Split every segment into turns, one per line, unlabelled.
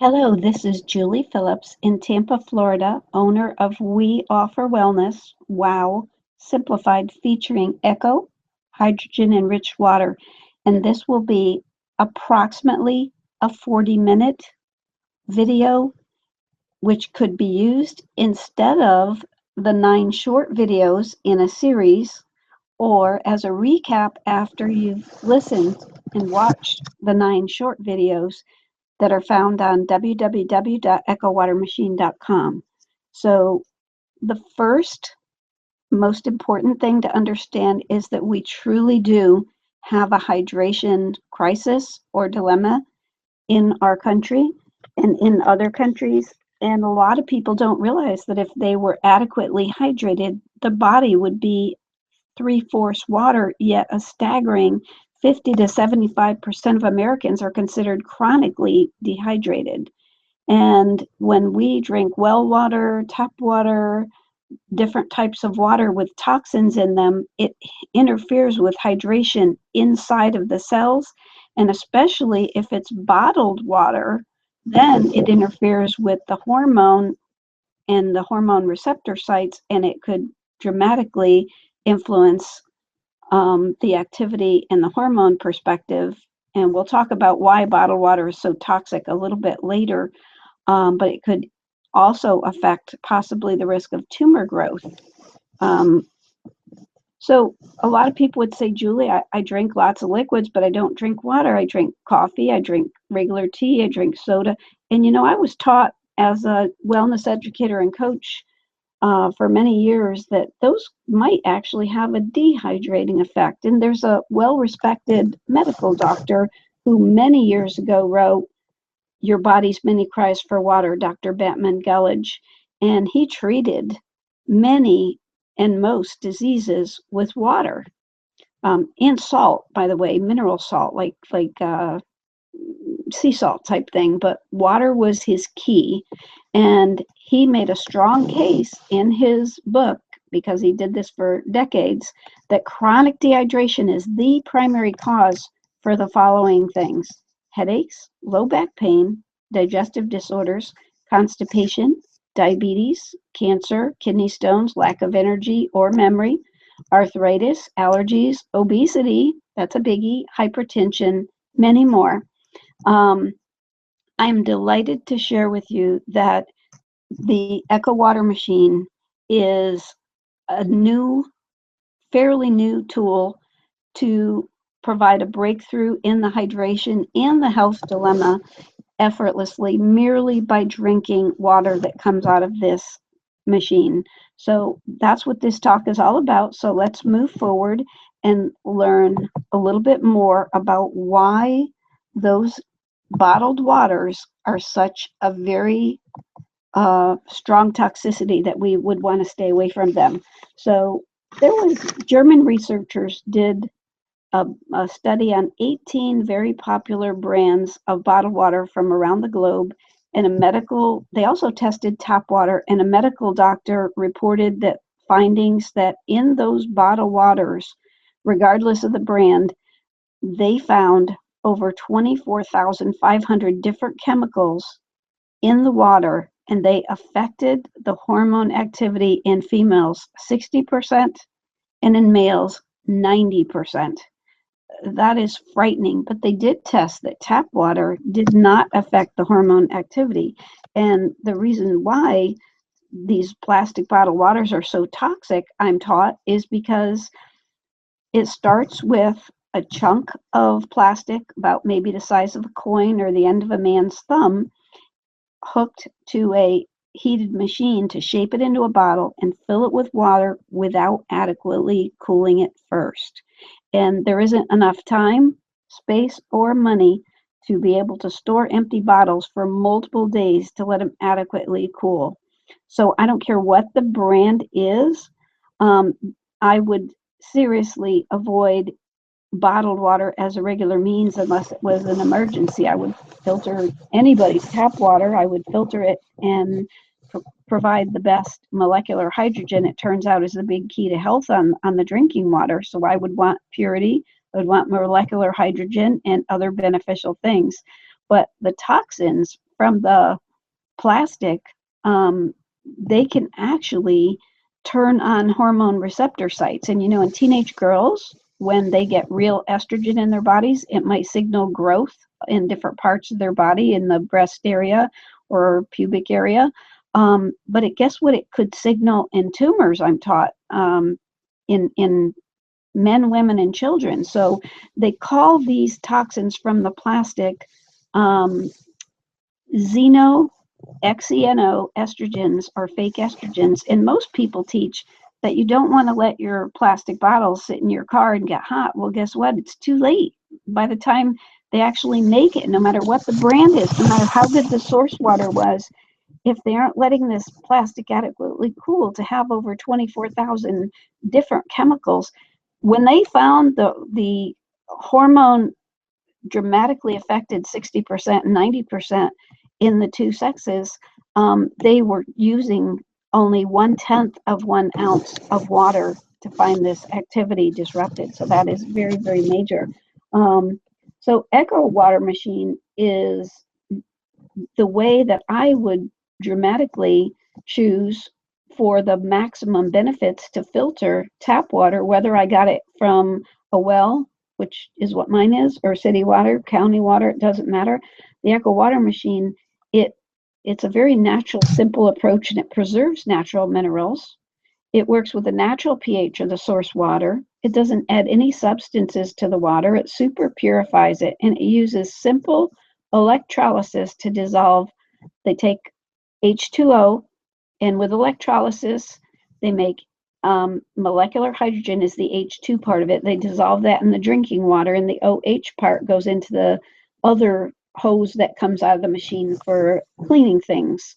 Hello, this is Julie Phillips in Tampa, Florida, owner of We Offer Wellness, WOW, Simplified, featuring Echo, hydrogen enriched water. And this will be approximately a 40-minute video, which could be used instead of the 9 short videos in a series, or as a recap after you've listened and watched the 9 short videos that are found on www.echowatermachine.com. So the first most important thing to understand is that we truly do have a hydration crisis or dilemma in our country and in other countries. And a lot of people don't realize that if they were adequately hydrated, the body would be three-fourths water, yet a staggering 50 to 75% of Americans are considered chronically dehydrated. And when we drink well water, tap water, different types of water with toxins in them, it interferes with hydration inside of the cells. And especially if it's bottled water, then it interferes with the hormone and the hormone receptor sites, and it could dramatically influence the activity and the hormone perspective. And we'll talk about why bottled water is so toxic a little bit later, but it could also affect possibly the risk of tumor growth. Um, so a lot of people would say, Julie, I drink lots of liquids, but I don't drink water. I drink coffee, I drink regular tea, I drink soda. And I was taught as a wellness educator and coach for many years that those might actually have a dehydrating effect. And there's a well-respected medical doctor who many years ago wrote Your Body's Many Cries for Water, Dr. Batman Gulledge, and he treated many and most diseases with water, and salt, by the way, mineral salt, like sea salt type thing, but water was his key. And he made a strong case in his book, because he did this for decades, that chronic dehydration is the primary cause for the following things: headaches, low back pain, digestive disorders, constipation, diabetes, cancer, kidney stones, lack of energy or memory, arthritis, allergies, obesity, that's a biggie, hypertension, many more. Um, I'm delighted to share with you that the Echo Water Machine is a fairly new tool to provide a breakthrough in the hydration and the health dilemma effortlessly, merely by drinking water that comes out of this machine. So that's what this talk is all about. So let's move forward and learn a little bit more about why those bottled waters are such a very strong toxicity that we would want to stay away from them. So German researchers did a study on 18 very popular brands of bottled water from around the globe, and they also tested tap water, and a medical doctor reported that findings that in those bottled waters, regardless of the brand, they found over 24,500 different chemicals in the water, and they affected the hormone activity in females 60% and in males 90%. That is frightening, but they did test that tap water did not affect the hormone activity. And the reason why these plastic bottled waters are so toxic, I'm taught, is because it starts with a chunk of plastic about maybe the size of a coin or the end of a man's thumb, hooked to a heated machine to shape it into a bottle and fill it with water without adequately cooling it first. And there isn't enough time, space, or money to be able to store empty bottles for multiple days to let them adequately cool. So I don't care what the brand is, I would seriously avoid bottled water as a regular means unless it was an emergency. I would filter anybody's tap water. I would filter it and provide the best molecular hydrogen. It turns out is the big key to health on the drinking water. So I would want purity, I would want molecular hydrogen and other beneficial things. But the toxins from the plastic, they can actually turn on hormone receptor sites. And in teenage girls, when they get real estrogen in their bodies, it might signal growth in different parts of their body, in the breast area or pubic area. But guess what? It could signal in tumors, I'm taught, in men, women, and children. So they call these toxins from the plastic xeno estrogens, or fake estrogens. And most people teach that you don't want to let your plastic bottles sit in your car and get hot. Well, guess what? It's too late. By the time they actually make it, no matter what the brand is, no matter how good the source water was, if they aren't letting this plastic adequately cool to have over 24,000 different chemicals, when they found the hormone dramatically affected 60% and 90% in the two sexes, they were using only 1/10 of 1 ounce of water to find this activity disrupted. So that is very, very major. So Echo Water Machine is the way that I would dramatically choose for the maximum benefits to filter tap water, whether I got it from a well, which is what mine is, or city water, county water, it doesn't matter. The Echo Water Machine, it's a very natural, simple approach, and it preserves natural minerals. It works with the natural pH of the source water. It doesn't add any substances to the water. It super purifies it, and it uses simple electrolysis to dissolve. They take H2O, and with electrolysis, they make molecular hydrogen is the H2 part of it. They dissolve that in the drinking water, and the OH part goes into the other hose that comes out of the machine for cleaning things,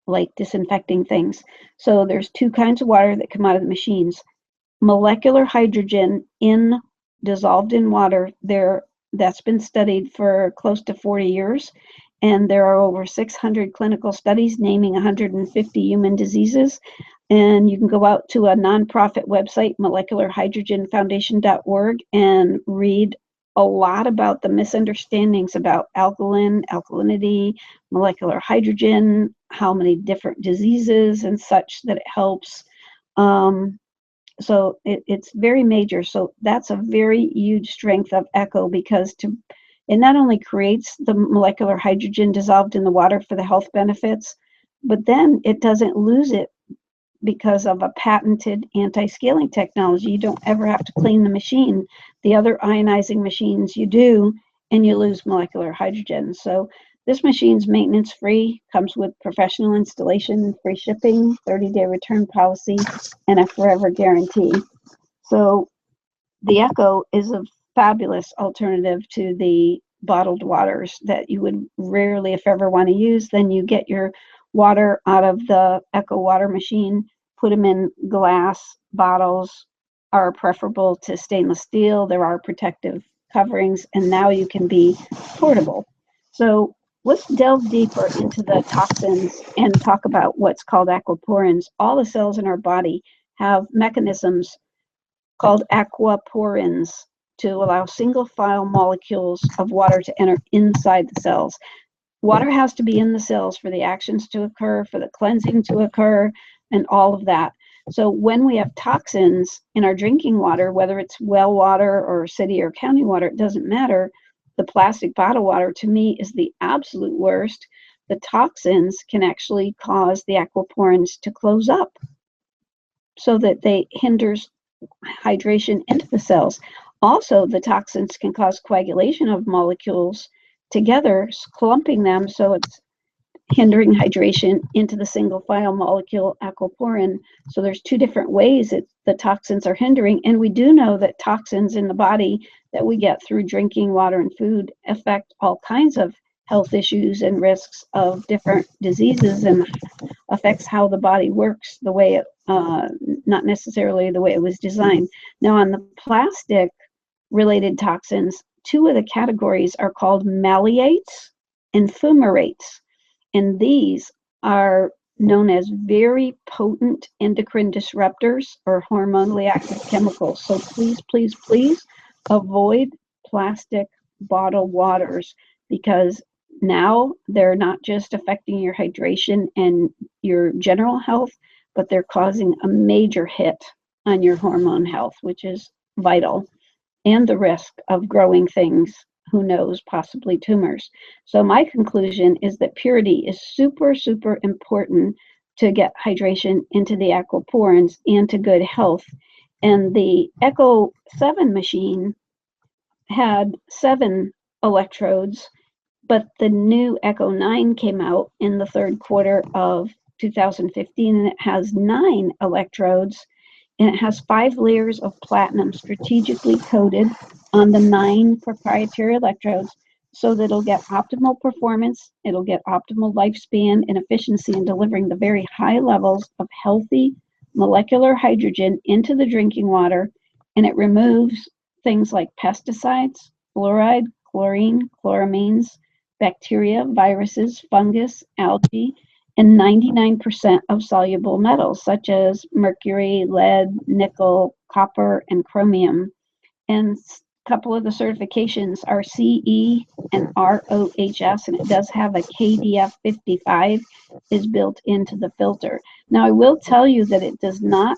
like disinfecting things. So there's two kinds of water that come out of the machines. Molecular hydrogen dissolved in water, that's been studied for close to 40 years. And there are over 600 clinical studies naming 150 human diseases. And you can go out to a nonprofit website, molecularhydrogenfoundation.org, and read a lot about the misunderstandings about alkalinity, molecular hydrogen, how many different diseases and such that it helps. So it's very major. So that's a very huge strength of Echo, because it not only creates the molecular hydrogen dissolved in the water for the health benefits, but then it doesn't lose it because of a patented anti-scaling technology. You don't ever have to clean the machine. The other ionizing machines you do, and you lose molecular hydrogen. So this machine's maintenance free, comes with professional installation, free shipping, 30-day return policy, and a forever guarantee. So the Echo is a fabulous alternative to the bottled waters that you would rarely, if ever, want to use. Then you get your water out of the Echo Water Machine, put them in glass bottles, are preferable to stainless steel. There are protective coverings, and now you can be portable. So let's delve deeper into the toxins and talk about what's called aquaporins. All the cells in our body have mechanisms called aquaporins to allow single file molecules of water to enter inside the cells. Water has to be in the cells for the actions to occur, for the cleansing to occur, and all of that. So when we have toxins in our drinking water, whether it's well water or city or county water, it doesn't matter. The plastic bottle water, to me, is the absolute worst. The toxins can actually cause the aquaporins to close up, so that they hinders hydration into the cells. Also, the toxins can cause coagulation of molecules together, clumping them, so it's hindering hydration into the single file molecule aquaporin. So there's two different ways that the toxins are hindering. And we do know that toxins in the body that we get through drinking water and food affect all kinds of health issues and risks of different diseases, and affects how the body works the way it, not necessarily the way it was designed. Now, on the plastic related toxins, two of the categories are called maliates and fumarates. And these are known as very potent endocrine disruptors or hormonally active chemicals. So please, please, please avoid plastic bottled waters, because now they're not just affecting your hydration and your general health, but they're causing a major hit on your hormone health, which is vital, and the risk of growing things, who knows, possibly tumors. So my conclusion is that purity is super, super important to get hydration into the aquaporins and to good health. And the Echo 7 machine had 7 electrodes, but the new Echo 9 came out in the third quarter of 2015, and it has 9 electrodes, and it has 5 layers of platinum strategically coated on the 9 proprietary electrodes, so that it'll get optimal performance, it'll get optimal lifespan and efficiency in delivering the very high levels of healthy molecular hydrogen into the drinking water, and it removes things like pesticides, fluoride, chlorine, chloramines, bacteria, viruses, fungus, algae, and 99% of soluble metals such as mercury, lead, nickel, copper, and chromium. And a couple of the certifications are CE and ROHS, and it does have a KDF 55 is built into the filter. Now, I will tell you that it does not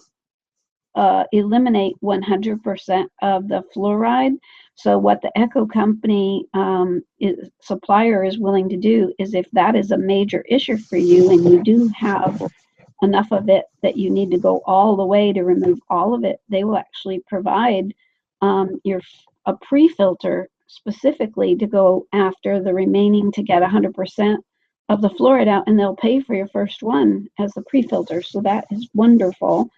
eliminate 100% of the fluoride. So what the Echo company supplier is willing to do is, if that is a major issue for you and you do have enough of it that you need to go all the way to remove all of it, they will actually provide a pre-filter specifically to go after the remaining to get 100% of the fluoride out, and they'll pay for your first one as the pre-filter. So that is wonderful.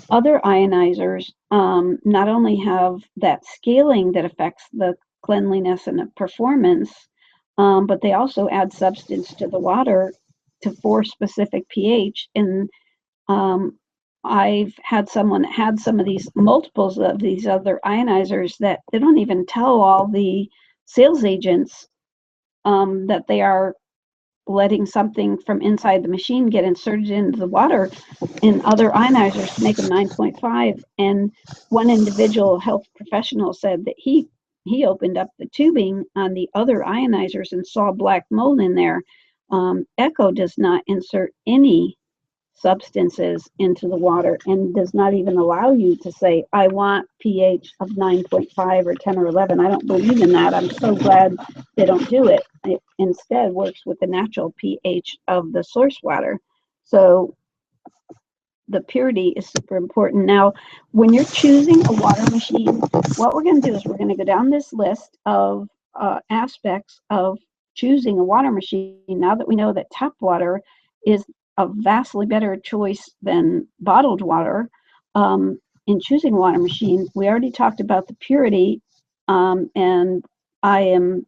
Other ionizers not only have that scaling that affects the cleanliness and the performance, but they also add substance to the water to 4 specific pH. And I've had someone that had some of these multiples of these other ionizers that they don't even tell all the sales agents that they are letting something from inside the machine get inserted into the water in other ionizers to make them 9.5. And one individual health professional said that he opened up the tubing on the other ionizers and saw black mold in there. Echo does not insert any substances into the water and does not even allow you to say, I want pH of 9.5 or 10 or 11. I don't believe in that. I'm so glad they don't do it. It instead works with the natural pH of the source water. So the purity is super important. Now, when you're choosing a water machine, what we're going to do is we're going to go down this list of aspects of choosing a water machine. Now that we know that tap water is a vastly better choice than bottled water, in choosing a water machine, we already talked about the purity, and I am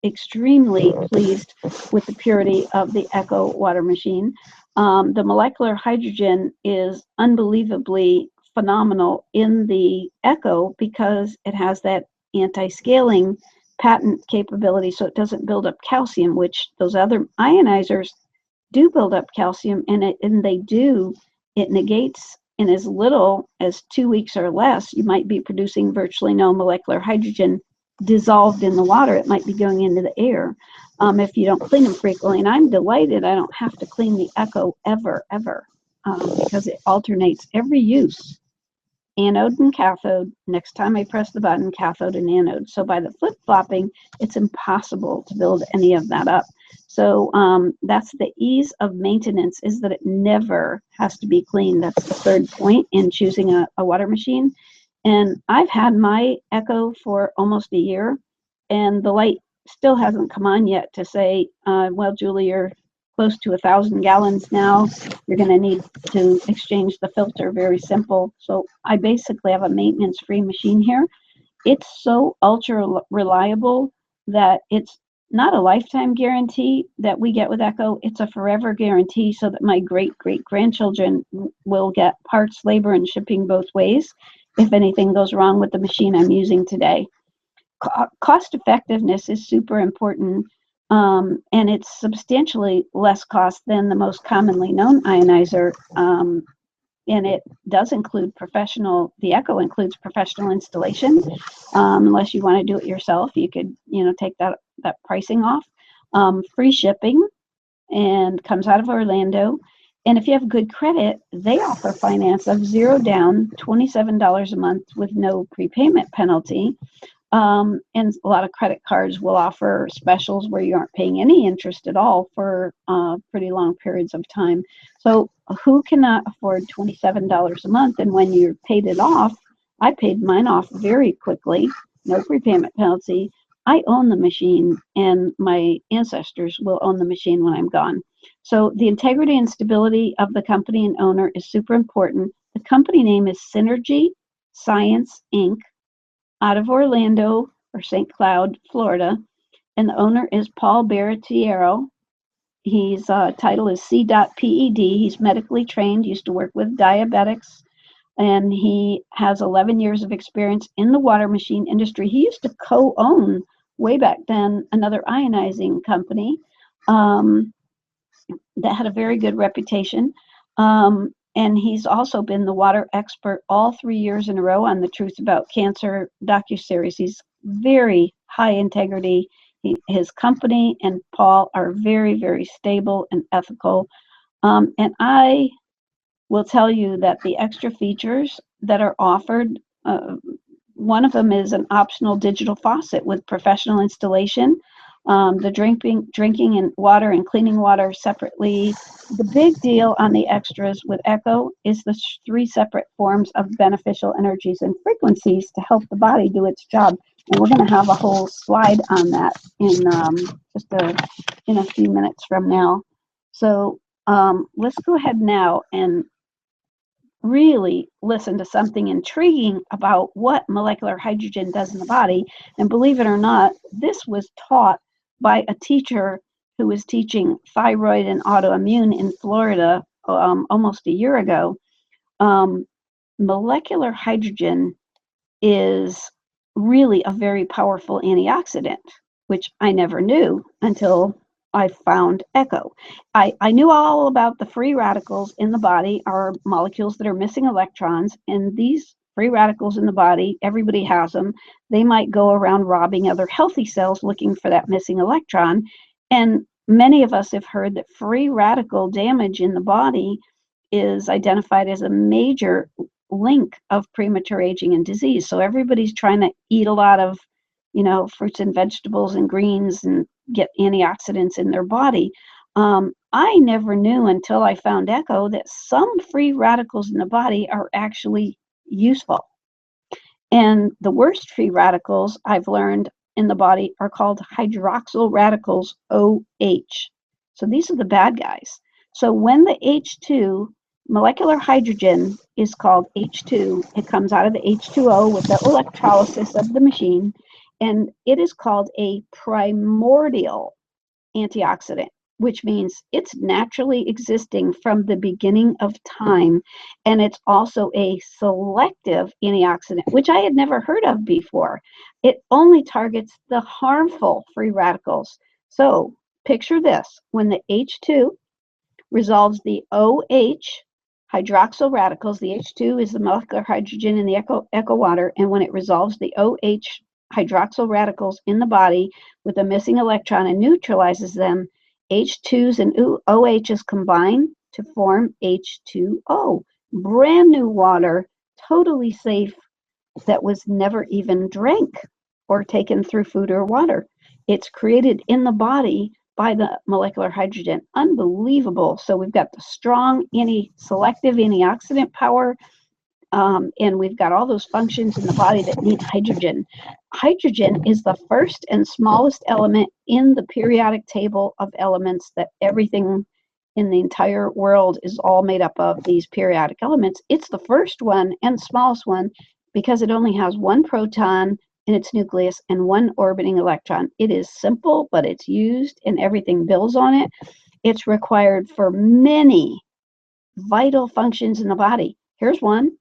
extremely pleased with the purity of the Echo water machine. The molecular hydrogen is unbelievably phenomenal in the Echo because it has that anti-scaling patent capability, so it doesn't build up calcium, which those other ionizers do build up calcium, and they do. It negates in as little as 2 weeks or less. You might be producing virtually no molecular hydrogen dissolved in the water. It might be going into the air if you don't clean them frequently. And I'm delighted I don't have to clean the Echo ever, because it alternates every use, anode and cathode. Next time I press the button, cathode and anode. So by the flip-flopping, it's impossible to build any of that up. So that's the ease of maintenance, is that it never has to be cleaned. That's the third point in choosing a water machine. And I've had my Echo for almost a year, and the light still hasn't come on yet to say, well, Julie, you're close to 1,000 gallons now. You're going to need to exchange the filter. Very simple. So I basically have a maintenance-free machine here. It's so ultra reliable that it's not a lifetime guarantee that we get with Echo. It's a forever guarantee, so that my great-great-grandchildren will get parts, labor, and shipping both ways if anything goes wrong with the machine I'm using today. Cost effectiveness is super important, and it's substantially less cost than the most commonly known ionizer and it does include professional, the Echo includes professional installation. Unless you want to do it yourself, you could, take that pricing off. Free shipping, and comes out of Orlando. And if you have good credit, they offer finance of 0 down, $27 a month with no prepayment penalty. And a lot of credit cards will offer specials where you aren't paying any interest at all for pretty long periods of time. So who cannot afford $27 a month? And when you're paid it off, I paid mine off very quickly, no prepayment penalty. I own the machine, and my ancestors will own the machine when I'm gone. So the integrity and stability of the company and owner is super important. The company name is Synergy Science Inc. out of Orlando or St. Cloud, Florida, and the owner is Paul Baratiero. His title is C.PED. He's medically trained, used to work with diabetics, and he has 11 years of experience in the water machine industry. He used to co-own way back then another ionizing company that had a very good reputation. And he's also been the water expert all 3 years in a row on the Truth About Cancer docuseries. He's very high integrity. His company and Paul are very, very stable and ethical. And I will tell you that the extra features that are offered, one of them is an optional digital faucet with professional installation. The drinking and water and cleaning water separately. The big deal on the extras with Echo is the 3 separate forms of beneficial energies and frequencies to help the body do its job. And we're going to have a whole slide on that in in a few minutes from now. So let's go ahead now and really listen to something intriguing about what molecular hydrogen does in the body. And believe it or not, this was taught by a teacher who was teaching thyroid and autoimmune in Florida almost a year ago. Molecular hydrogen is really a very powerful antioxidant, which I never knew until I found Echo. I knew all about the free radicals in the body are molecules that are missing electrons, and these free radicals in the body, everybody has them. They might go around robbing other healthy cells looking for that missing electron. And many of us have heard that free radical damage in the body is identified as a major link of premature aging and disease. So everybody's trying to eat a lot of, fruits and vegetables and greens and get antioxidants in their body. I never knew until I found Echo that some free radicals in the body are actually useful. And the worst free radicals I've learned in the body are called hydroxyl radicals, OH. So these are the bad guys. So when the H2, molecular hydrogen, is called H2, it comes out of the H2O with the electrolysis of the machine, and it is called a primordial antioxidant, which means it's naturally existing from the beginning of time. And it's also a selective antioxidant, which I had never heard of before. It only targets the harmful free radicals. So picture this: when the H2 resolves the OH hydroxyl radicals, the H2 is the molecular hydrogen in the Echo water, and when it resolves the OH hydroxyl radicals in the body with a missing electron and neutralizes them, H2s and OHs combine to form H2O. Brand new water, totally safe, that was never even drank or taken through food or water. It's created in the body by the molecular hydrogen. Unbelievable. So we've got the strong selective antioxidant power, and we've got all those functions in the body that need hydrogen. Hydrogen is the first and smallest element in the periodic table of elements that everything in the entire world is all made up of, these periodic elements. It's the first one and smallest one because it only has 1 proton in its nucleus and 1 orbiting electron. It is simple, but it's used and everything builds on it. It's required for many vital functions in the body. Here's one.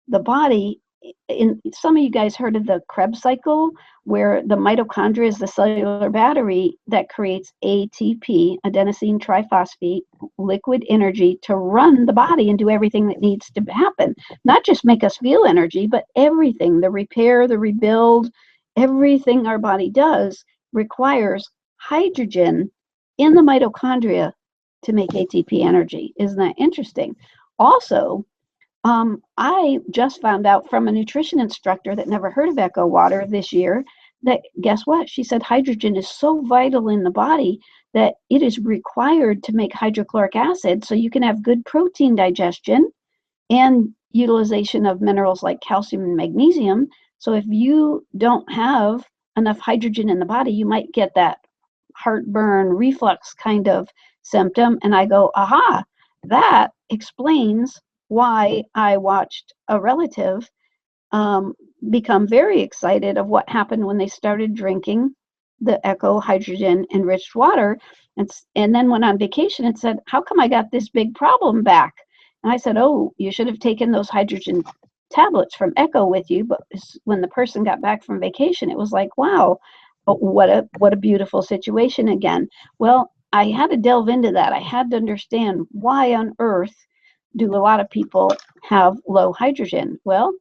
The body in some of you guys heard of the Krebs cycle, where the mitochondria is the cellular battery that creates ATP, adenosine triphosphate, liquid energy to run the body and do everything that needs to happen. Not just make us feel energy, but everything, the repair, the rebuild, everything our body does requires hydrogen in the mitochondria to make ATP energy. Isn't that interesting? Also, I just found out from a nutrition instructor that never heard of Echo Water this year that, guess what? She said hydrogen is so vital in the body that it is required to make hydrochloric acid so you can have good protein digestion and utilization of minerals like calcium and magnesium. So if you don't have enough hydrogen in the body, you might get that heartburn, reflux kind of symptom. And I go, aha, that explains why I watched a relative become very excited of what happened when they started drinking the Echo hydrogen enriched water, and then went on vacation and said, how come I got this big problem back? And I said, oh, you should have taken those hydrogen tablets from Echo with you. But when the person got back from vacation, it was like, wow, what a beautiful situation again. Well, I had to delve into that. I had to understand, why on earth do a lot of people have low hydrogen? Well,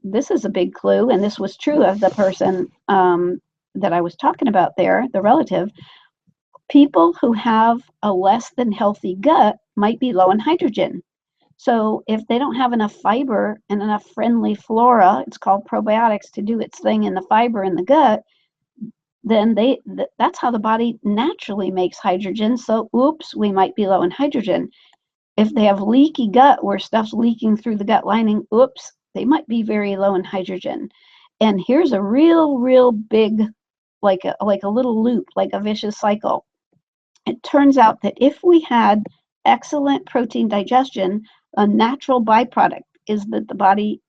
this is a big clue, and this was true of the person that I was talking about there, the relative. People who have a less than healthy gut might be low in hydrogen. So if they don't have enough fiber and enough friendly flora, it's called probiotics, to do its thing in the fiber in the gut, then that's how the body naturally makes hydrogen. So oops, we might be low in hydrogen. If they have leaky gut where stuff's leaking through the gut lining, oops, they might be very low in hydrogen. And here's a real big, like a little loop, like a vicious cycle. It turns out that if we had excellent protein digestion, a natural byproduct is that the body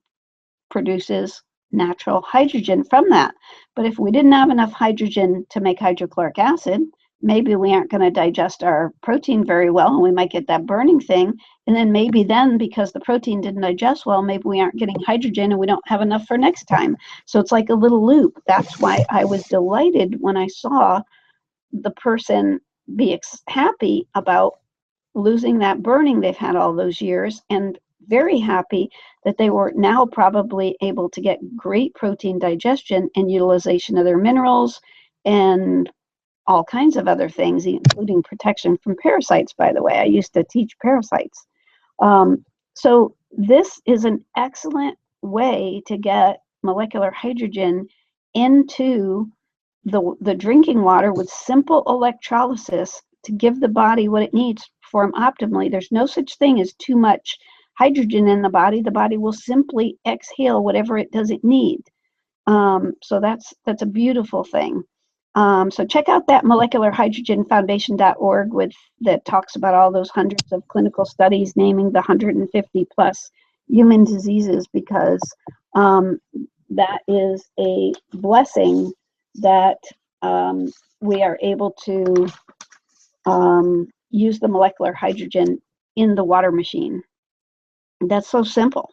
produces natural hydrogen from that. But if we didn't have enough hydrogen to make hydrochloric acid, maybe we aren't going to digest our protein very well, and we might get that burning thing. And then maybe because the protein didn't digest well, maybe we aren't getting hydrogen and we don't have enough for next time. So it's like a little loop. That's why I was delighted when I saw the person be happy about losing that burning they've had all those years, and very happy that they were now probably able to get great protein digestion and utilization of their minerals and all kinds of other things, including protection from parasites, by the way. I used to teach parasites. So this is an excellent way to get molecular hydrogen into the drinking water with simple electrolysis to give the body what it needs to perform optimally. There's no such thing as too much hydrogen in the body. The body will simply exhale whatever it doesn't need. So that's a beautiful thing. So check out that molecularhydrogenfoundation.org that talks about all those hundreds of clinical studies naming the 150 plus human diseases, because that is a blessing that we are able to use the molecular hydrogen in the water machine. That's so simple.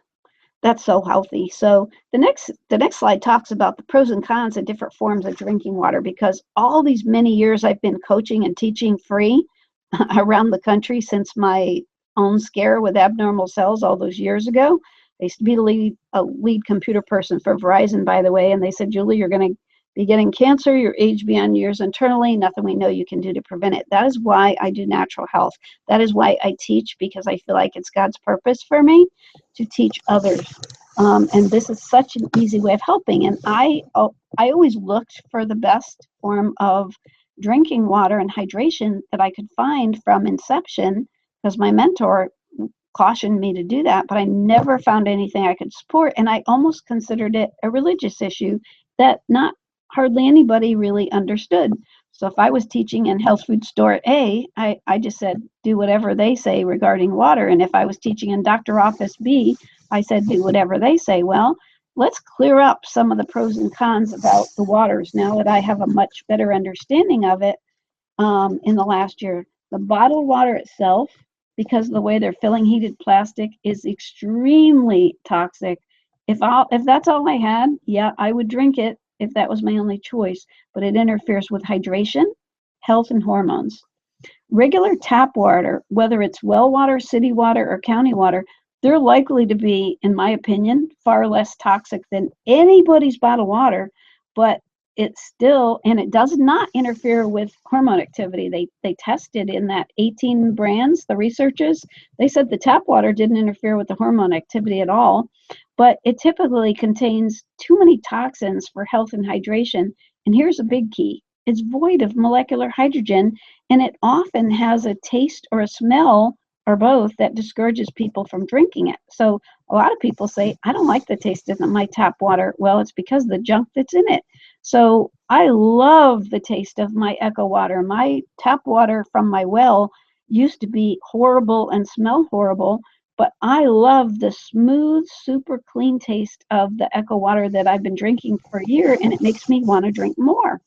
That's so healthy. So the next slide talks about the pros and cons of different forms of drinking water, because all these many years I've been coaching and teaching free around the country since my own scare with abnormal cells all those years ago. I used to be a lead computer person for Verizon, by the way, and they said, Julie, you're going to be getting cancer, your age beyond years internally, nothing we know you can do to prevent it. That is why I do natural health. That is why I teach, because I feel like it's God's purpose for me to teach others. And this is such an easy way of helping. And I always looked for the best form of drinking water and hydration that I could find from inception, because my mentor cautioned me to do that, but I never found anything I could support. And I almost considered it a religious issue that hardly anybody really understood. So if I was teaching in health food store A, I just said, do whatever they say regarding water. And if I was teaching in doctor office B, I said, do whatever they say. Well, let's clear up some of the pros and cons about the waters now that I have a much better understanding of it in the last year. The bottled water itself, because of the way they're filling heated plastic, is extremely toxic If that's all I had, yeah, I would drink it if that was my only choice, but it interferes with hydration, health, and hormones. Regular tap water, whether it's well water, city water, or county water, they're likely to be, in my opinion, far less toxic than anybody's bottled water, but it does not interfere with hormone activity. They tested in that 18 brands, the researchers, they said the tap water didn't interfere with the hormone activity at all, but it typically contains too many toxins for health and hydration. And here's a big key. It's void of molecular hydrogen, and it often has a taste or a smell or both that discourages people from drinking it. So a lot of people say, I don't like the taste of my tap water. Well, it's because of the junk that's in it. So I love the taste of my Echo water. My tap water from my well used to be horrible and smell horrible, but I love the smooth, super clean taste of the Echo water that I've been drinking for a year, and it makes me want to drink more.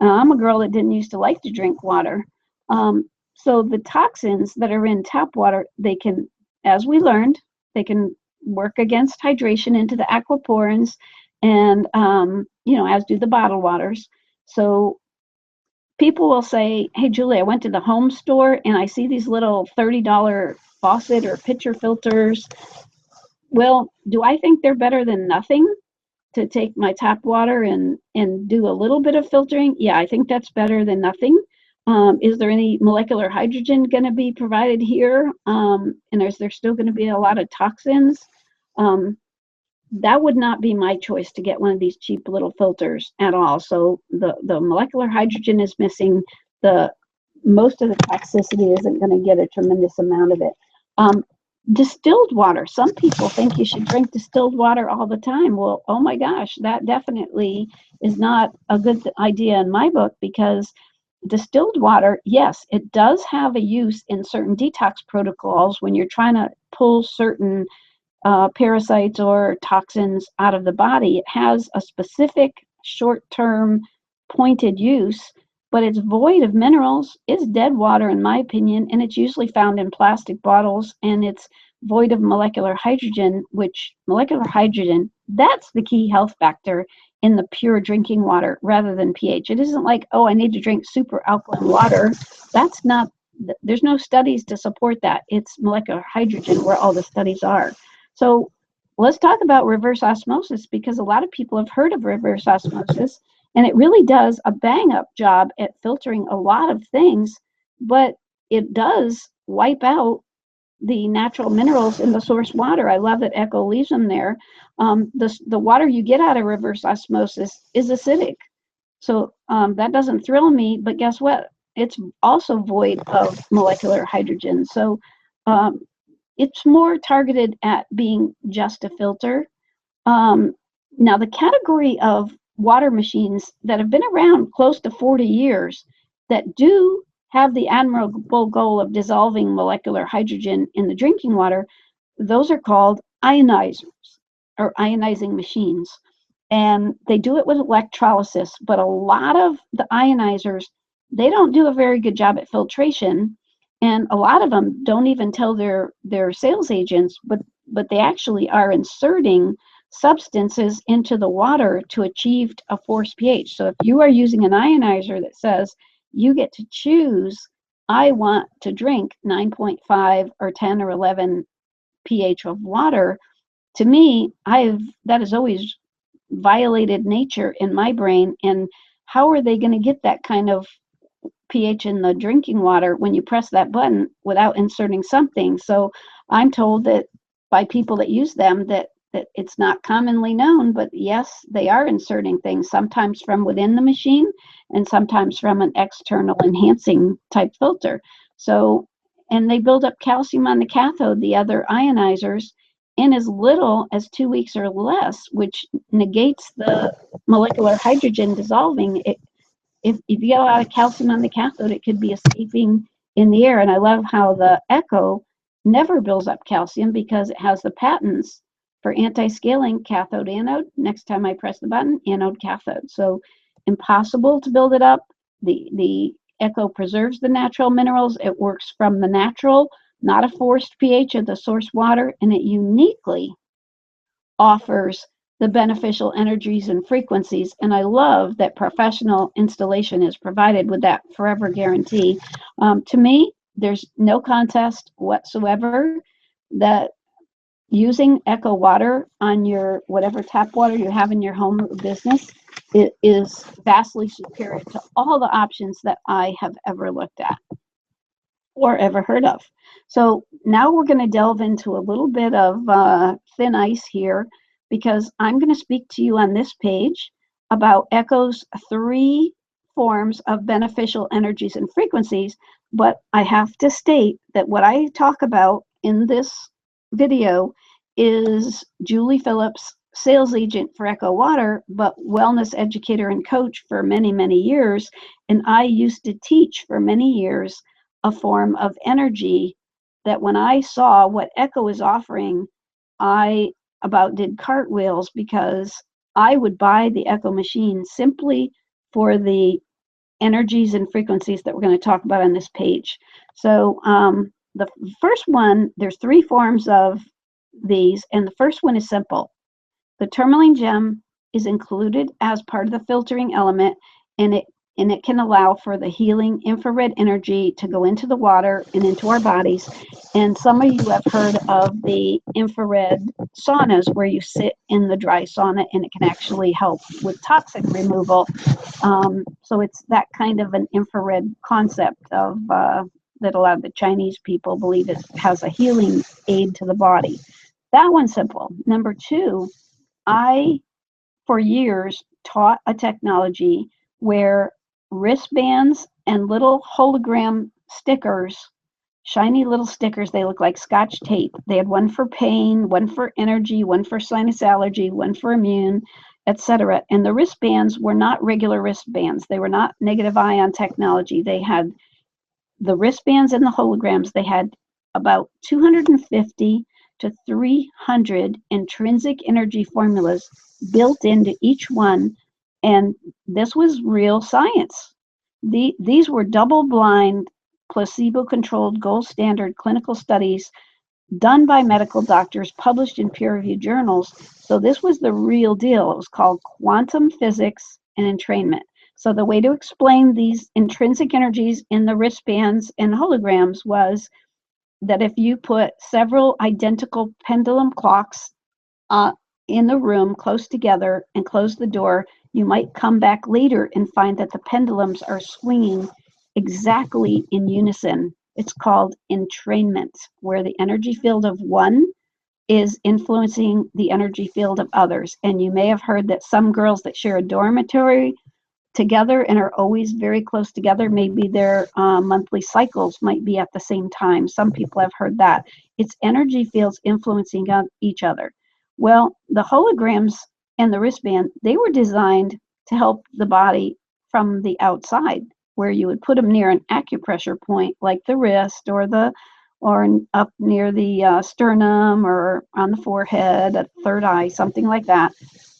I'm a girl that didn't used to like to drink water. So the toxins that are in tap water, they can, as we learned, they can work against hydration into the aquaporins, and as do the bottled waters. So people will say, "Hey, Julie, I went to the home store and I see these little $30 faucet or pitcher filters." Well, do I think they're better than nothing? To take my tap water and do a little bit of filtering, yeah, I think that's better than nothing. Is there any molecular hydrogen going to be provided here? And is there still going to be a lot of toxins? That would not be my choice to get one of these cheap little filters at all. So the molecular hydrogen is missing. The most of the toxicity isn't going to get a tremendous amount of it. Distilled water. Some people think you should drink distilled water all the time. Well, oh my gosh, that definitely is not a good idea in my book, because distilled water, yes, it does have a use in certain detox protocols when you're trying to pull certain parasites or toxins out of the body. It has a specific short-term pointed use, but it's void of minerals. It's dead water, in my opinion, and it's usually found in plastic bottles, and it's void of molecular hydrogen, which molecular hydrogen, that's the key health factor in the pure drinking water rather than pH. It isn't like, oh, I need to drink super alkaline water. That's not, there's no studies to support that. It's molecular hydrogen where all the studies are. So let's talk about reverse osmosis, because a lot of people have heard of reverse osmosis, and it really does a bang-up job at filtering a lot of things, but it does wipe out the natural minerals in the source water. I love that Echo leaves them there. The water you get out of reverse osmosis is acidic. So that doesn't thrill me, but guess what? It's also void of molecular hydrogen. So it's more targeted at being just a filter. Now, the category of water machines that have been around close to 40 years that do have the admirable goal of dissolving molecular hydrogen in the drinking water, those are called ionizers or ionizing machines. And they do it with electrolysis, but a lot of the ionizers, they don't do a very good job at filtration. And a lot of them don't even tell their sales agents, but they actually are inserting substances into the water to achieve a forced pH. So if you are using an ionizer that says you get to choose, I want to drink 9.5 or 10 or 11 pH of water, to me, that has always violated nature in my brain. And how are they going to get that kind of pH in the drinking water when you press that button without inserting something? So I'm told that by people that use them that it's not commonly known, but yes, they are inserting things, sometimes from within the machine and sometimes from an external enhancing type filter. So, and they build up calcium on the cathode, the other ionizers, in as little as 2 weeks or less, which negates the molecular hydrogen dissolving. If you get a lot of calcium on the cathode, it could be escaping in the air. And I love how the Echo never builds up calcium because it has the patents for anti-scaling cathode anode. Next time I press the button, anode cathode. So impossible to build it up. The Echo preserves the natural minerals. It works from the natural, not a forced pH of the source water, and it uniquely offers the beneficial energies and frequencies. And I love that professional installation is provided with that forever guarantee. To me, there's no contest whatsoever that using Echo water on your whatever tap water you have in your home or business, it is vastly superior to all the options that I have ever looked at or ever heard of. So now we're going to delve into a little bit of thin ice here, because I'm going to speak to you on this page about Echo's 3 forms of beneficial energies and frequencies. But I have to state that what I talk about in this video is Julie Phillips, sales agent for Echo Water, but wellness educator and coach for many, many years. And I used to teach for many years a form of energy that when I saw what Echo is offering, I about did cartwheels, because I would buy the Echo machine simply for the energies and frequencies that we're going to talk about on this page. So the first one, there's 3 forms of these, and the first one is simple. The tourmaline gem is included as part of the filtering element, and it can allow for the healing infrared energy to go into the water and into our bodies. And some of you have heard of the infrared saunas, where you sit in the dry sauna and it can actually help with toxin removal. So it's that kind of an infrared concept of that a lot of the Chinese people believe it has a healing aid to the body. That one's simple. Number 2, I, for years, taught a technology where wristbands and little hologram stickers, shiny little stickers, they look like Scotch tape. They had one for pain, one for energy, one for sinus allergy, one for immune, etc. And the wristbands were not regular wristbands. They were not negative ion technology. They had the wristbands and the holograms. They had about 250 to 300 intrinsic energy formulas built into each one. And this was real science. These were double-blind, placebo-controlled, gold standard clinical studies done by medical doctors, published in peer-reviewed journals. So this was the real deal. It was called quantum physics and entrainment. So the way to explain these intrinsic energies in the wristbands and holograms was that if you put several identical pendulum clocks in the room close together and close the door, you might come back later and find that the pendulums are swinging exactly in unison. It's called entrainment, where the energy field of one is influencing the energy field of others. And you may have heard that some girls that share a dormitory together and are always very close together, maybe their monthly cycles might be at the same time. Some people have heard that. It's energy fields influencing each other. Well, the holograms and the wristband, they were designed to help the body from the outside, where you would put them near an acupressure point like the wrist or up near the sternum or on the forehead, a third eye, something like that.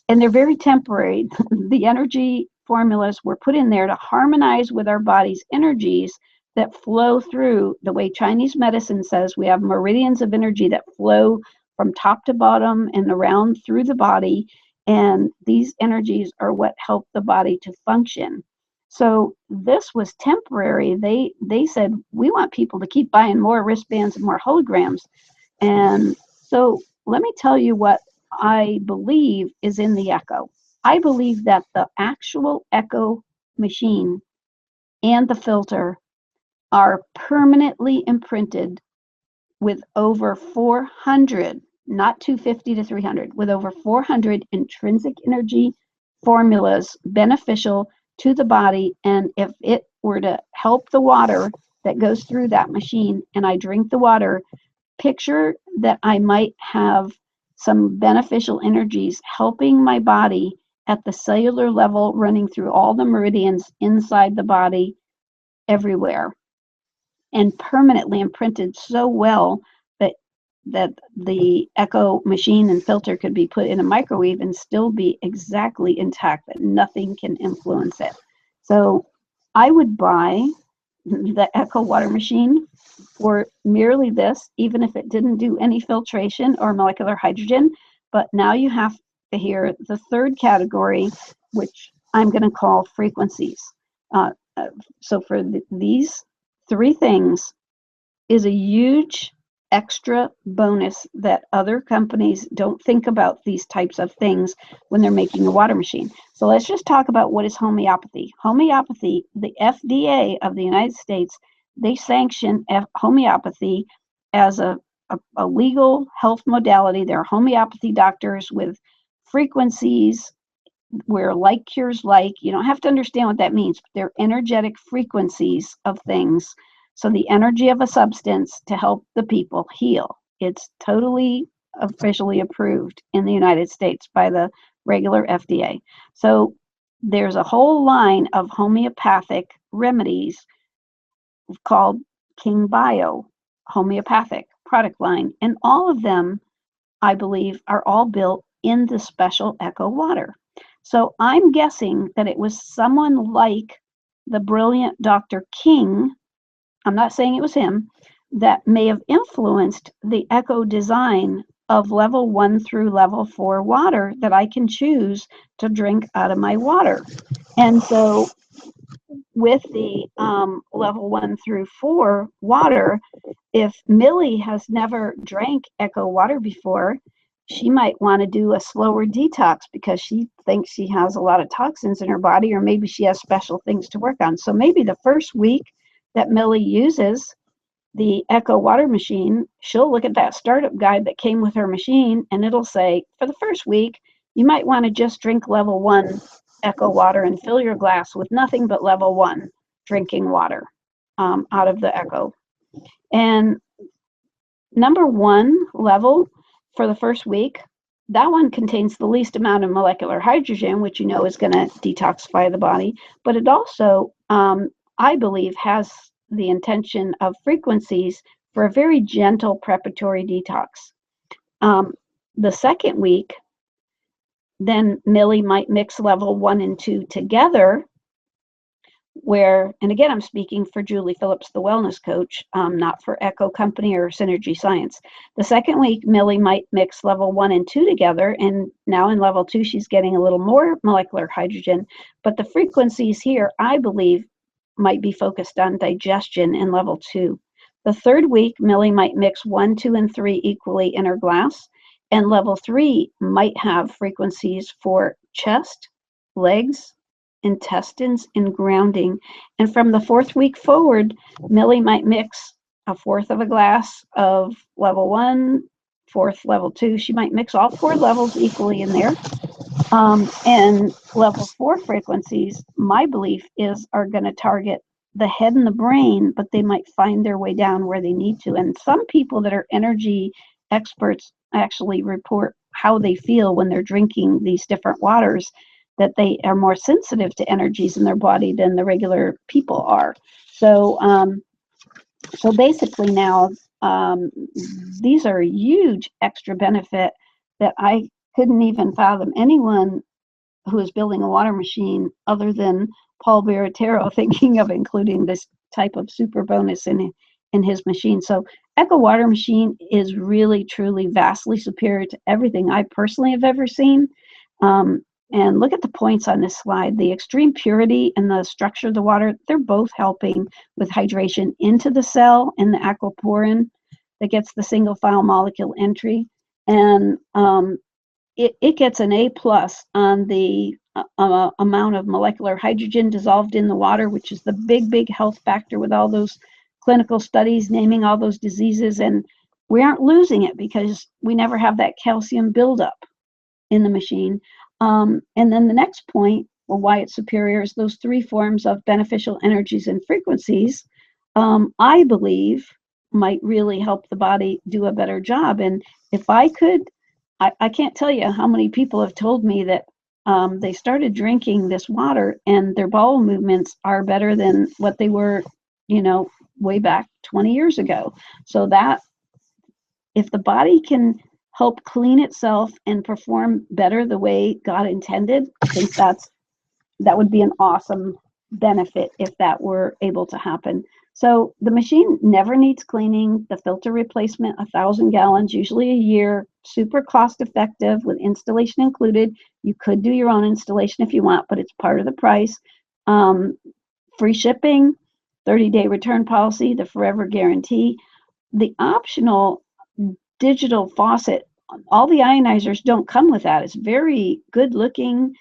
And they're very temporary. The energy formulas were put in there to harmonize with our body's energies that flow through, the way Chinese medicine says, we have meridians of energy that flow from top to bottom and around through the body. And these energies are what help the body to function. So this was temporary. They said, we want people to keep buying more wristbands and more holograms. And so let me tell you what I believe is in the Echo. I believe that the actual Echo machine and the filter are permanently imprinted with over 400, not 250 to 300, with over 400 intrinsic energy formulas beneficial to the body. And if it were to help the water that goes through that machine and I drink the water, picture that I might have some beneficial energies helping my body at the cellular level, running through all the meridians inside the body everywhere, and permanently imprinted so well that the Echo machine and filter could be put in a microwave and still be exactly intact, that nothing can influence it. So I would buy the Echo water machine for merely this, even if it didn't do any filtration or molecular hydrogen. But now you have to hear the third category, which I'm going to call frequencies. So for these three things is a huge extra bonus that other companies don't think about these types of things when they're making a water machine. So let's just talk about what is homeopathy. Homeopathy, the FDA of the United States, they sanction homeopathy as a legal health modality. There are homeopathy doctors with frequencies where like cures like. You don't have to understand what that means, but they're energetic frequencies of things. So the energy of a substance to help the people heal. It's totally officially approved in the United States by the regular FDA. So there's a whole line of homeopathic remedies called King Bio homeopathic product line. And all of them, I believe, are all built in the special Echo water. So I'm guessing that it was someone like the brilliant Dr. King, I'm not saying it was him, that may have influenced the Echo design of level 1 through level 4 water that I can choose to drink out of my water. And so with the level 1 through 4 water, if Millie has never drank Echo water before, she might want to do a slower detox because she thinks she has a lot of toxins in her body, or maybe she has special things to work on. So maybe the first week that Millie uses the Echo water machine, she'll look at that startup guide that came with her machine, and it'll say, for the first week, you might want to just drink level 1 Echo water and fill your glass with nothing but level 1 drinking water out of the Echo. And number 1 level for the first week, that one contains the least amount of molecular hydrogen, which you know is going to detoxify the body, but it also, I believe, has the intention of frequencies for a very gentle preparatory detox. The second week, then Millie might mix level 1 and 2 together, where, and again, I'm speaking for Julie Phillips, the wellness coach, not for Echo Company or Synergy Science. The second week, Millie might mix level 1 and 2 together, and now in level 2, she's getting a little more molecular hydrogen, but the frequencies here, I believe, might be focused on digestion in level 2. The third week, Millie might mix 1, 2, and 3 equally in her glass, and level 3 might have frequencies for chest, legs, intestines, and grounding. And from the fourth week forward, Millie might mix a fourth of a glass of level 1, fourth level 2. She might mix all 4 levels equally in there. And level 4 frequencies, my belief is, are going to target the head and the brain, but they might find their way down where they need to. And some people that are energy experts actually report how they feel when they're drinking these different waters, that they are more sensitive to energies in their body than the regular people are. So, so basically now, these are a huge extra benefit that I couldn't even fathom anyone who is building a water machine other than Paul Baratero thinking of including this type of super bonus in his machine. So Echo water machine is really, truly vastly superior to everything I personally have ever seen. And look at the points on this slide. The extreme purity and the structure of the water, they're both helping with hydration into the cell in the aquaporin that gets the single file molecule entry. And it gets an A+ on the amount of molecular hydrogen dissolved in the water, which is the big health factor with all those clinical studies naming all those diseases. And we aren't losing it because we never have that calcium buildup in the machine. And then the next point, well, why it's superior, is those 3 forms of beneficial energies and frequencies, I believe, might really help the body do a better job. And if I could, I can't tell you how many people have told me that they started drinking this water and their bowel movements are better than what they were, way back 20 years ago. So that if the body can help clean itself and perform better the way God intended, I think that would be an awesome benefit if that were able to happen. So the machine never needs cleaning. The filter replacement, 1,000 gallons, usually a year. super cost effective with installation included. You could do your own installation if you want, but it's part of the price. Free shipping, 30-day return policy, the forever guarantee. The optional digital faucet, all the ionizers don't come with that. It's very good looking.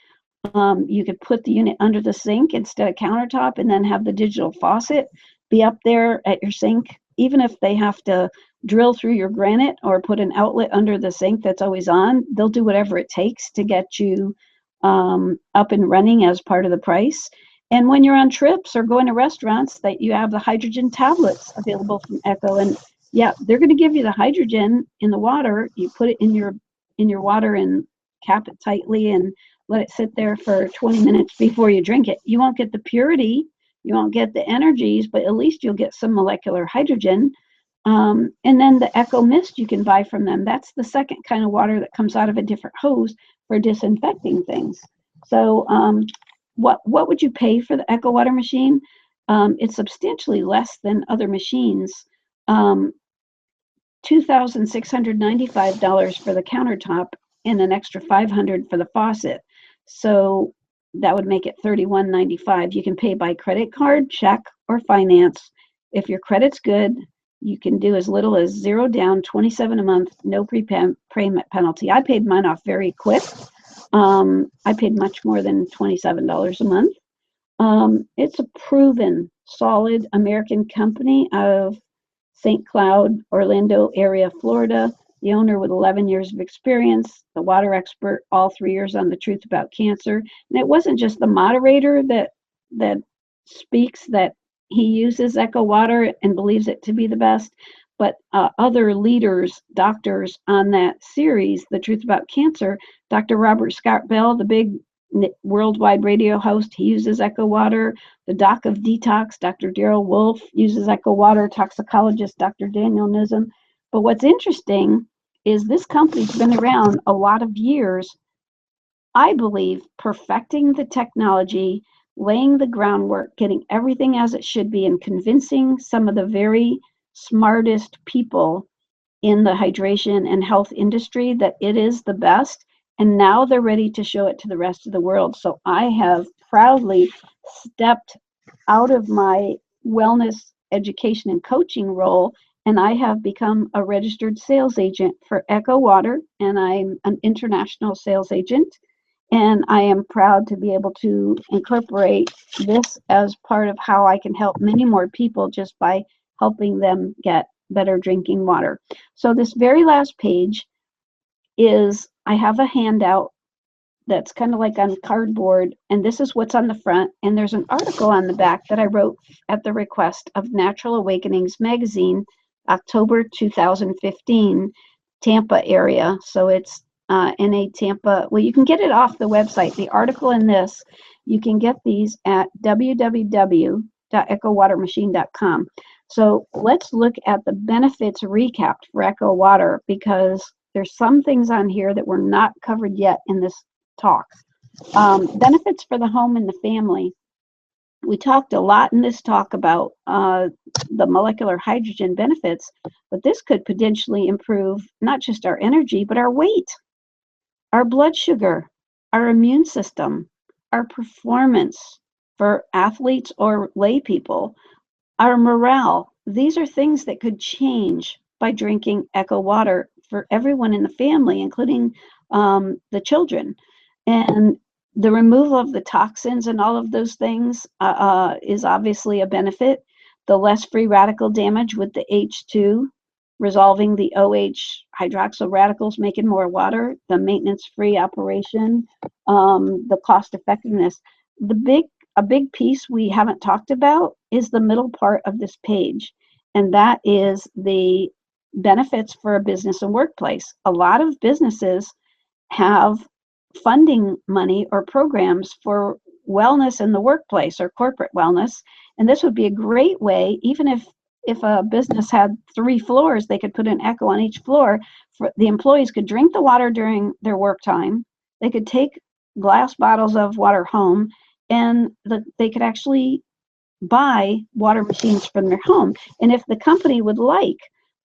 You could put the unit under the sink instead of countertop and then have the digital faucet be up there at your sink. Even if they have to drill through your granite or put an outlet under the sink that's always on, they'll do whatever it takes to get you up and running as part of the price. And when you're on trips or going to restaurants, that you have the hydrogen tablets available from Echo. And yeah, they're going to give you the hydrogen in the water. You put it in your water and cap it tightly and let it sit there for 20 minutes before you drink it. You won't get the purity, you won't get the energies, but at least you'll get some molecular hydrogen. And then the Echo Mist you can buy from them. That's the second kind of water that comes out of a different hose for disinfecting things. So what would you pay for the Echo water machine? It's substantially less than other machines. $2,695 for the countertop and an extra $500 for the faucet. So that would make it $31.95. You can pay by credit card, check, or finance. If your credit's good, you can do as little as 0 down, $27 a month, no prepayment penalty. I paid mine off very quick. I paid much more than $27 a month. It's a proven, solid American company out of St. Cloud, Orlando area, Florida. The owner with 11 years of experience, the water expert, all 3 years on The Truth About Cancer. And it wasn't just the moderator that speaks that he uses Echo water and believes it to be the best, but other leaders, doctors on that series, The Truth About Cancer, Dr. Robert Scott Bell, the big worldwide radio host, he uses Echo water. The doc of detox, Dr. Daryl Wolf, uses Echo water. Toxicologist Dr. Daniel Nizam. But what's interesting is this company's been around a lot of years, I believe, perfecting the technology, laying the groundwork, getting everything as it should be, and convincing some of the very smartest people in the hydration and health industry that it is the best. And now they're ready to show it to the rest of the world. So I have proudly stepped out of my wellness education and coaching role, and I have become a registered sales agent for Echo Water, and I'm an international sales agent. And I am proud to be able to incorporate this as part of how I can help many more people just by helping them get better drinking water. So this very last page is, I have a handout that's kind of like on cardboard, and this is what's on the front, and there's an article on the back that I wrote at the request of Natural Awakenings magazine, October 2015, Tampa area. So it's NA Tampa. Well, you can get it off the website. The article in this, you can get these at www.echowatermachine.com. So let's look at the benefits recapped for Echo Water, because there's some things on here that were not covered yet in this talk. Benefits for the home and the family. We talked a lot in this talk about the molecular hydrogen benefits, but this could potentially improve not just our energy, but our weight, our blood sugar, our immune system, our performance for athletes or lay people, our morale. These are things that could change by drinking Echo water for everyone in the family, including the children. And the removal of the toxins and all of those things is obviously a benefit. The less free radical damage with the H2, resolving the OH hydroxyl radicals, making more water, the maintenance-free operation, the cost effectiveness. A big piece we haven't talked about is the middle part of this page, and that is the benefits for a business and workplace. A lot of businesses have funding money or programs for wellness in the workplace or corporate wellness, and this would be a great way. Even if a business had 3 floors, they could put an Echo on each floor. For the employees could drink the water during their work time. They could take glass bottles of water home, and they could actually buy water machines from their home. And if the company would like,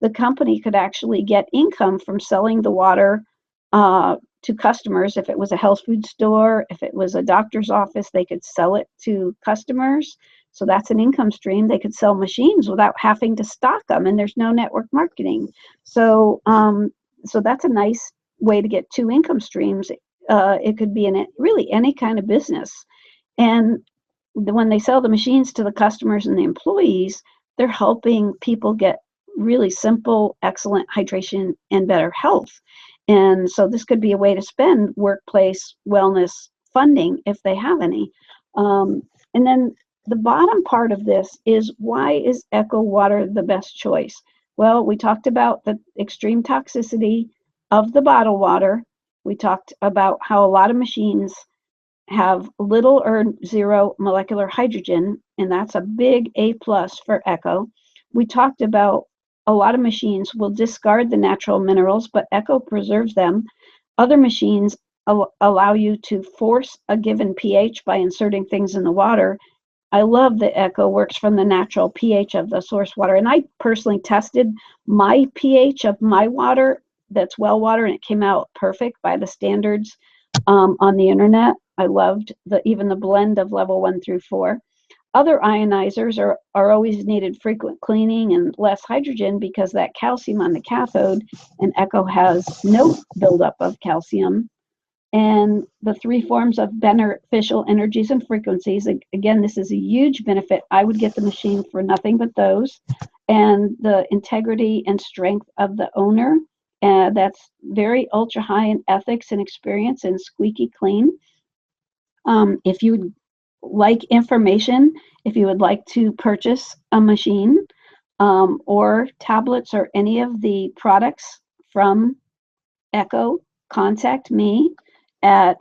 the company could actually get income from selling the water to customers. If it was a health food store, if it was a doctor's office, they could sell it to customers. So that's an income stream. They could sell machines without having to stock them, and there's no network marketing. So, so that's a nice way to get two income streams. It could be in really any kind of business. And when they sell the machines to the customers and the employees, they're helping people get really simple, excellent hydration and better health. And so this could be a way to spend workplace wellness funding if they have any. And then the bottom part of this is, why is Echo water the best choice? Well, we talked about the extreme toxicity of the bottled water. We talked about how a lot of machines have little or zero molecular hydrogen, and that's a big A+ for Echo. We talked about a lot of machines will discard the natural minerals, but Echo preserves them. Other machines allow you to force a given pH by inserting things in the water. I love that Echo works from the natural pH of the source water, and I personally tested my pH of my water, that's well water, and it came out perfect by the standards on the internet. I loved even the blend of level 1 through 4. Other ionizers are always needed frequent cleaning and less hydrogen because that calcium on the cathode, and Echo has no buildup of calcium. And the 3 forms of beneficial energies and frequencies, again, this is a huge benefit. I would get the machine for nothing but those. And the integrity and strength of the owner, that's very ultra high in ethics and experience and squeaky clean. If you would like information, if you would like to purchase a machine or tablets or any of the products from Echo, contact me at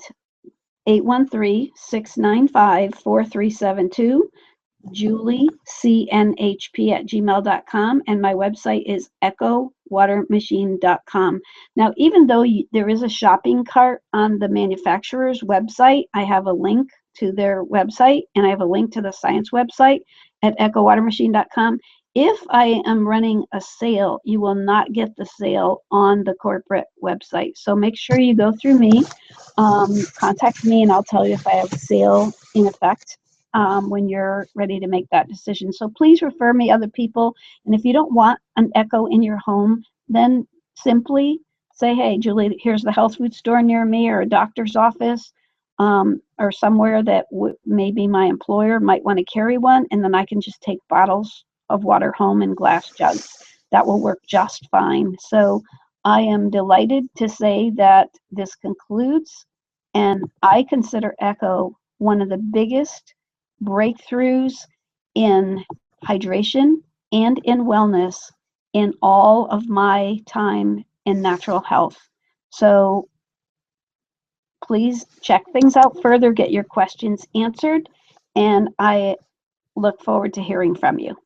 813-695-4372, juliecnhp@gmail.com, and my website is echowatermachine.com. Now, even though there is a shopping cart on the manufacturer's website, I have a link to their website, and I have a link to the science website at echowatermachine.com. If I am running a sale, you will not get the sale on the corporate website. So make sure you go through me, contact me, and I'll tell you if I have a sale in effect when you're ready to make that decision. So please refer me other people. And if you don't want an Echo in your home, then simply say, hey, Julie, here's the health food store near me, or a doctor's office, or somewhere that maybe my employer might want to carry one, and then I can just take bottles of water home in glass jugs. That will work just fine. So I am delighted to say that this concludes, and I consider Echo one of the biggest breakthroughs in hydration and in wellness in all of my time in natural health. So please check things out further, get your questions answered, and I look forward to hearing from you.